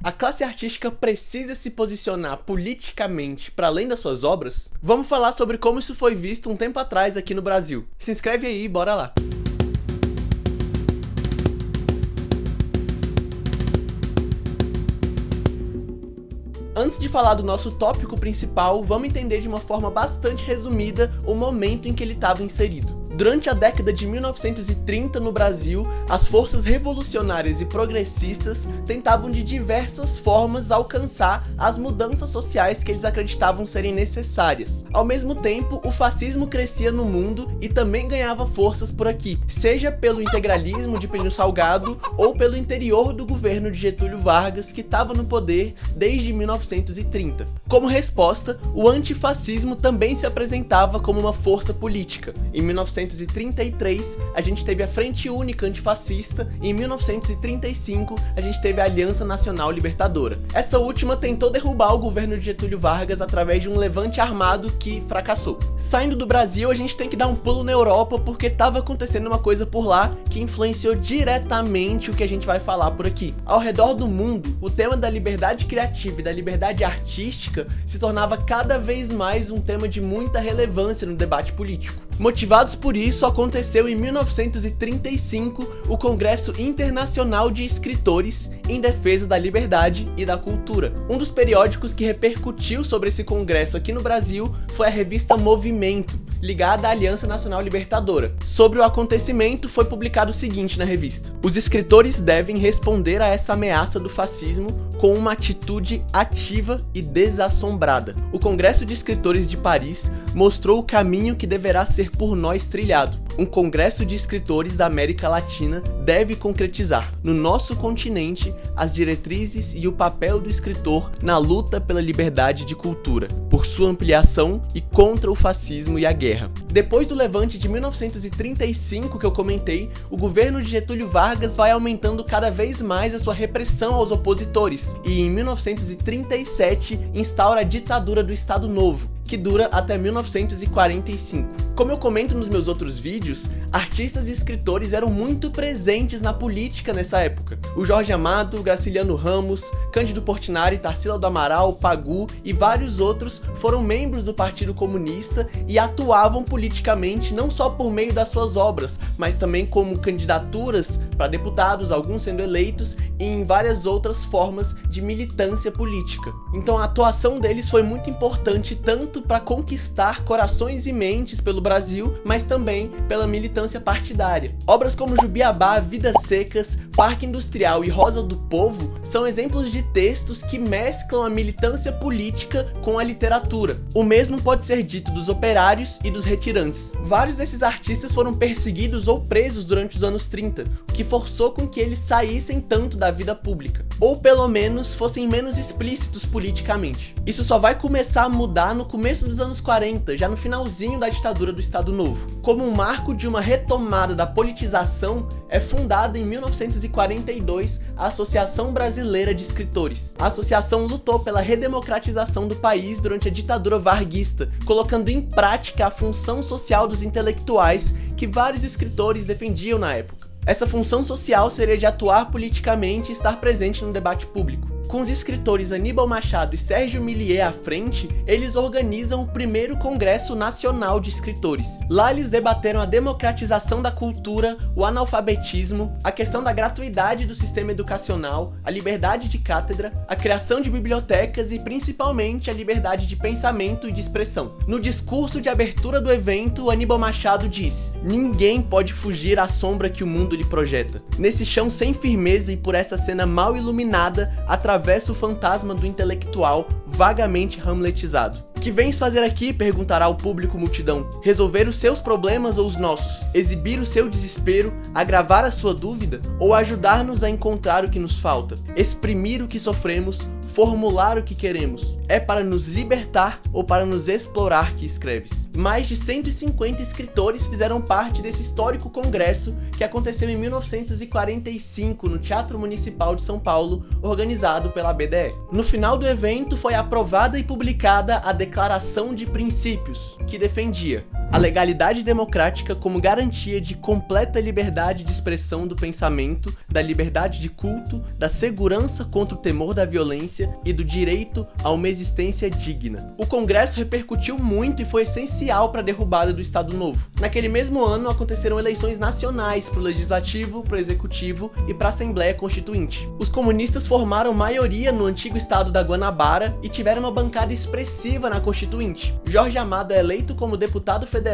A classe artística precisa se posicionar politicamente para além das suas obras? Vamos falar sobre como isso foi visto um tempo atrás aqui no Brasil. Se inscreve aí e bora lá! Antes de falar do nosso tópico principal, vamos entender de uma forma bastante resumida o momento em que ele estava inserido. Durante a década de 1930 no Brasil, as forças revolucionárias e progressistas tentavam de diversas formas alcançar as mudanças sociais que eles acreditavam serem necessárias. Ao mesmo tempo, o fascismo crescia no mundo e também ganhava forças por aqui, seja pelo integralismo de Plínio Salgado ou pelo interior do governo de Getúlio Vargas, que estava no poder desde 1930. Como resposta, o antifascismo também se apresentava como uma força política. Em 1933, a gente teve a Frente Única Antifascista e em 1935, a gente teve a Aliança Nacional Libertadora. Essa última tentou derrubar o governo de Getúlio Vargas através de um levante armado que fracassou. Saindo do Brasil, a gente tem que dar um pulo na Europa porque estava acontecendo uma coisa por lá que influenciou diretamente o que a gente vai falar por aqui. Ao redor do mundo, o tema da liberdade criativa e da liberdade artística se tornava cada vez mais um tema de muita relevância no debate político. Motivados por isso, aconteceu em 1935 o Congresso Internacional de Escritores em Defesa da Liberdade e da Cultura. Um dos periódicos que repercutiu sobre esse congresso aqui no Brasil foi a revista Movimento, ligada à Aliança Nacional Libertadora. Sobre o acontecimento, foi publicado o seguinte na revista: os escritores devem responder a essa ameaça do fascismo com uma atitude ativa e desassombrada. O Congresso de Escritores de Paris mostrou o caminho que deverá ser por nós trilhado. Um congresso de escritores da América Latina deve concretizar, no nosso continente, as diretrizes e o papel do escritor na luta pela liberdade de cultura, por sua ampliação e contra o fascismo e a guerra. Depois do levante de 1935 que eu comentei, o governo de Getúlio Vargas vai aumentando cada vez mais a sua repressão aos opositores e em 1937 instaura a ditadura do Estado Novo, que dura até 1945. Como eu comento nos meus outros vídeos, artistas e escritores eram muito presentes na política nessa época. O Jorge Amado, Graciliano Ramos, Cândido Portinari, Tarsila do Amaral, Pagu e vários outros foram membros do Partido Comunista e atuavam politicamente não só por meio das suas obras, mas também como candidaturas para deputados, alguns sendo eleitos, e em várias outras formas de militância política. Então a atuação deles foi muito importante tanto para conquistar corações e mentes pelo Brasil, mas também pela militância partidária. Obras como Jubiabá, Vidas Secas, Parque Industrial e Rosa do Povo são exemplos de textos que mesclam a militância política com a literatura. O mesmo pode ser dito dos operários e dos retirantes. Vários desses artistas foram perseguidos ou presos durante os anos 30, o que forçou com que eles saíssem tanto da vida pública, ou pelo menos fossem menos explícitos politicamente. Isso só vai começar a mudar no começo dos anos 40, já no finalzinho da ditadura do Estado Novo. Como um marco de uma retomada da politização, é fundada em 1942 a Associação Brasileira de Escritores. A associação lutou pela redemocratização do país durante a ditadura varguista, colocando em prática a função social dos intelectuais que vários escritores defendiam na época. Essa função social seria de atuar politicamente e estar presente no debate público. Com os escritores Aníbal Machado e Sérgio Milliet à frente, eles organizam o primeiro Congresso Nacional de Escritores. Lá eles debateram a democratização da cultura, o analfabetismo, a questão da gratuidade do sistema educacional, a liberdade de cátedra, a criação de bibliotecas e principalmente a liberdade de pensamento e de expressão. No discurso de abertura do evento, Aníbal Machado diz: "Ninguém pode fugir à sombra que o mundo lhe projeta. Nesse chão sem firmeza e por essa cena mal iluminada, atravessa o fantasma do intelectual vagamente hamletizado. Que vens fazer aqui?", perguntará o público multidão. Resolver os seus problemas ou os nossos? Exibir o seu desespero? Agravar a sua dúvida? Ou ajudar-nos a encontrar o que nos falta? Exprimir o que sofremos? Formular o que queremos? É para nos libertar ou para nos explorar que escreves? Mais de 150 escritores fizeram parte desse histórico congresso que aconteceu em 1945 no Teatro Municipal de São Paulo, organizado pela BDE. No final do evento foi aprovada e publicada a Declaração de Princípios, que defendia a legalidade democrática como garantia de completa liberdade de expressão do pensamento, da liberdade de culto, da segurança contra o temor da violência e do direito a uma existência digna. O Congresso repercutiu muito e foi essencial para a derrubada do Estado Novo. Naquele mesmo ano aconteceram eleições nacionais para o Legislativo, para o Executivo e para a Assembleia Constituinte. Os comunistas formaram maioria no antigo estado da Guanabara e tiveram uma bancada expressiva na Constituinte. Jorge Amado é eleito como deputado federal,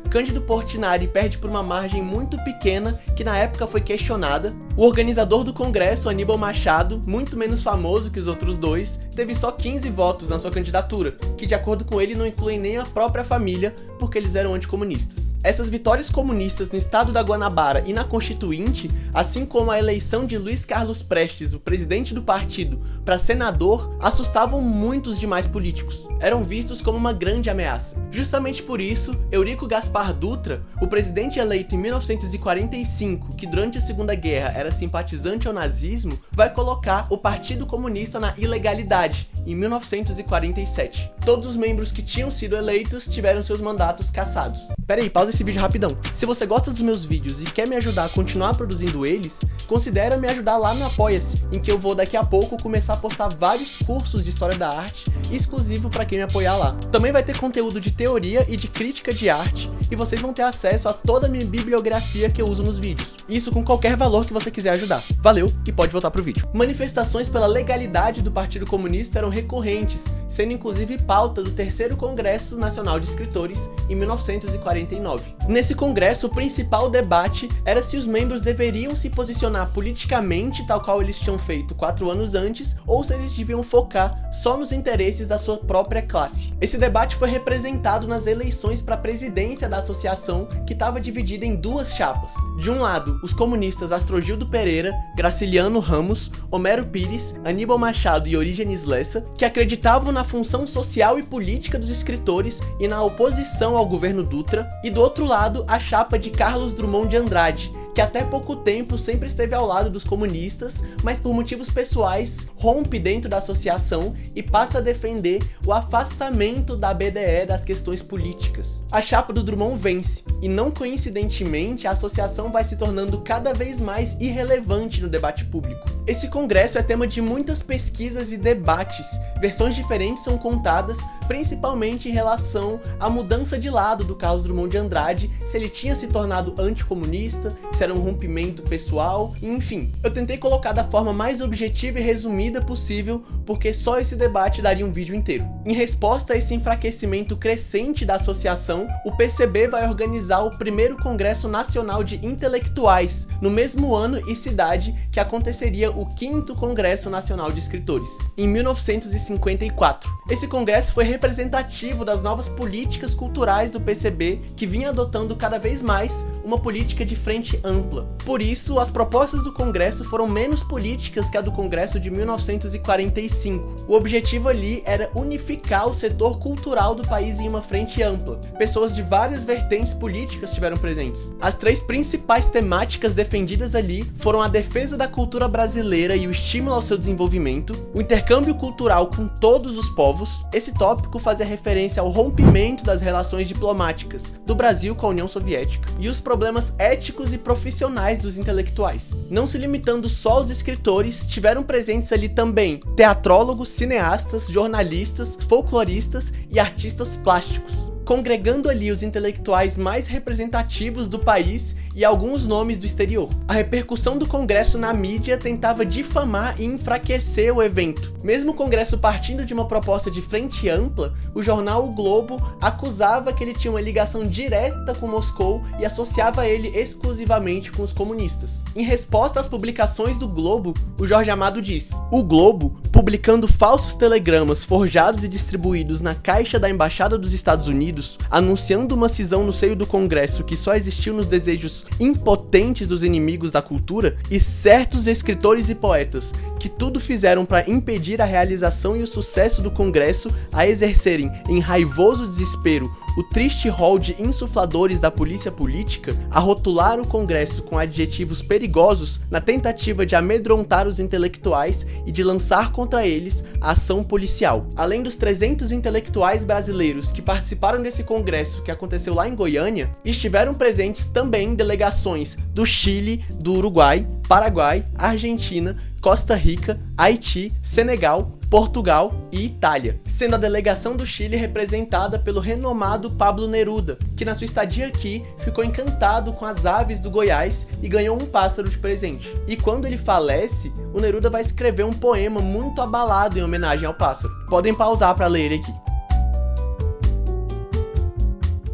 Cândido Portinari perde por uma margem muito pequena que na época foi questionada. O organizador do Congresso, Aníbal Machado, muito menos famoso que os outros dois, teve só 15 votos na sua candidatura, que de acordo com ele não incluem nem a própria família, porque eles eram anticomunistas. Essas vitórias comunistas no estado da Guanabara e na Constituinte, assim como a eleição de Luiz Carlos Prestes, o presidente do partido, para senador, assustavam muitos demais políticos. Eram vistos como uma grande ameaça. Justamente por isso, Eurico Gaspar Dutra, o presidente eleito em 1945, que durante a Segunda Guerra era simpatizante ao nazismo, vai colocar o Partido Comunista na ilegalidade, em 1947. Todos os membros que tinham sido eleitos tiveram seus mandatos cassados. Pera aí, pausa esse vídeo rapidão. Se você gosta dos meus vídeos e quer me ajudar a continuar produzindo eles, considera me ajudar lá no Apoia-se, em que eu vou daqui a pouco começar a postar vários cursos de História da Arte, exclusivo para quem me apoiar lá. Também vai ter conteúdo de teoria e de crítica de arte, e vocês vão ter acesso a toda a minha bibliografia que eu uso nos vídeos. Isso com qualquer valor que você quiser ajudar. Valeu, e pode voltar pro vídeo. Manifestações pela legalidade do Partido Comunista eram recorrentes, sendo inclusive pauta do terceiro Congresso Nacional de Escritores, em 1949. Nesse congresso, o principal debate era se os membros deveriam se posicionar politicamente, tal qual eles tinham feito 4 anos antes, ou se eles deviam focar só nos interesses da sua própria classe. Esse debate foi representado nas eleições para a presidência da associação, que estava dividida em duas chapas. De um lado, os comunistas Astrogildo Pereira, Graciliano Ramos, Homero Pires, Aníbal Machado e Orígenes Lessa, que acreditavam na função social e política dos escritores e na oposição ao governo Dutra, e do outro lado, a chapa de Carlos Drummond de Andrade, que até pouco tempo sempre esteve ao lado dos comunistas, mas por motivos pessoais rompe dentro da associação e passa a defender o afastamento da BDE das questões políticas. A chapa do Drummond vence, e não coincidentemente a associação vai se tornando cada vez mais irrelevante no debate público. Esse congresso é tema de muitas pesquisas e debates, versões diferentes são contadas, principalmente em relação à mudança de lado do Carlos Drummond de Andrade, se ele tinha se tornado anticomunista, se era um rompimento pessoal, enfim. Eu tentei colocar da forma mais objetiva e resumida possível, porque só esse debate daria um vídeo inteiro. Em resposta a esse enfraquecimento crescente da associação, o PCB vai organizar o primeiro Congresso Nacional de Intelectuais, no mesmo ano e cidade que aconteceria o 5º Congresso Nacional de Escritores, em 1954. Esse congresso foi representativo das novas políticas culturais do PCB, que vinha adotando cada vez mais uma política de frente ampla. Por isso, as propostas do Congresso foram menos políticas que a do Congresso de 1945. O objetivo ali era unificar o setor cultural do país em uma frente ampla. Pessoas de várias vertentes políticas estiveram presentes. As 3 principais temáticas defendidas ali foram a defesa da cultura brasileira e o estímulo ao seu desenvolvimento, o intercâmbio cultural com todos os povos. Esse tópico fazia referência ao rompimento das relações diplomáticas do Brasil com a União Soviética e os problemas éticos e profissionais dos intelectuais. Não se limitando só aos escritores, tiveram presentes ali também teatrólogos, cineastas, jornalistas, folcloristas e artistas plásticos, congregando ali os intelectuais mais representativos do país e alguns nomes do exterior. A repercussão do Congresso na mídia tentava difamar e enfraquecer o evento. Mesmo o Congresso partindo de uma proposta de frente ampla, o jornal O Globo acusava que ele tinha uma ligação direta com Moscou e associava ele exclusivamente com os comunistas. Em resposta às publicações do Globo, o Jorge Amado diz: "O Globo, publicando falsos telegramas forjados e distribuídos na caixa da Embaixada dos Estados Unidos, anunciando uma cisão no seio do Congresso que só existiu nos desejos impotentes dos inimigos da cultura, e certos escritores e poetas que tudo fizeram para impedir a realização e o sucesso do Congresso a exercerem em raivoso desespero o triste rol de insufladores da polícia política a rotular o Congresso com adjetivos perigosos na tentativa de amedrontar os intelectuais e de lançar contra eles a ação policial. Além dos 300 intelectuais brasileiros que participaram desse congresso que aconteceu lá em Goiânia, estiveram presentes também delegações do Chile, do Uruguai, Paraguai, Argentina, Costa Rica, Haiti, Senegal, Portugal e Itália, sendo a delegação do Chile representada pelo renomado Pablo Neruda, que na sua estadia aqui ficou encantado com as aves do Goiás e ganhou um pássaro de presente. E quando ele falece, o Neruda vai escrever um poema muito abalado em homenagem ao pássaro. Podem pausar para ler ele aqui.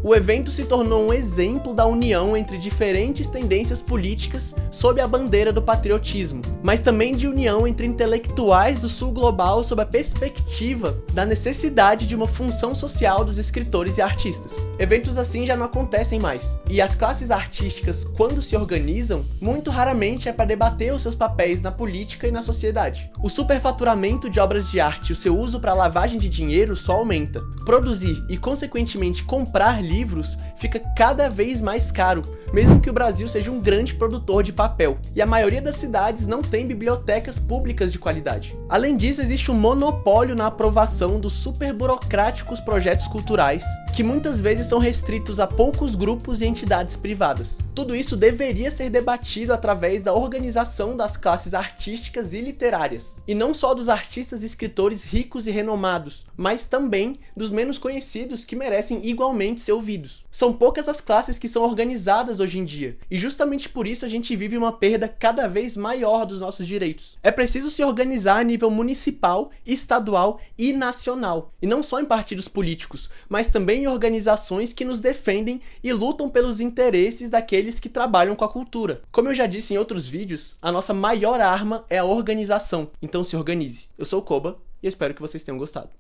O evento se tornou um exemplo da união entre diferentes tendências políticas sob a bandeira do patriotismo, mas também de união entre intelectuais do sul global sob a perspectiva da necessidade de uma função social dos escritores e artistas. Eventos assim já não acontecem mais, e as classes artísticas, quando se organizam, muito raramente é para debater os seus papéis na política e na sociedade. O superfaturamento de obras de arte e o seu uso para lavagem de dinheiro só aumenta. Produzir e, consequentemente, comprar livros fica cada vez mais caro, mesmo que o Brasil seja um grande produtor de papel, e a maioria das cidades não tem bibliotecas públicas de qualidade. Além disso, existe um monopólio na aprovação dos super burocráticos projetos culturais, que muitas vezes são restritos a poucos grupos e entidades privadas. Tudo isso deveria ser debatido através da organização das classes artísticas e literárias, e não só dos artistas e escritores ricos e renomados, mas também dos menos conhecidos que merecem igualmente ser ouvidos. São poucas as classes que são organizadas hoje em dia, e justamente por isso a gente vive uma perda cada vez maior dos nossos direitos. É preciso se organizar a nível municipal, estadual e nacional, e não só em partidos políticos, mas também em organizações que nos defendem e lutam pelos interesses daqueles que trabalham com a cultura. Como eu já disse em outros vídeos, a nossa maior arma é a organização, então se organize. Eu sou o Koba e espero que vocês tenham gostado.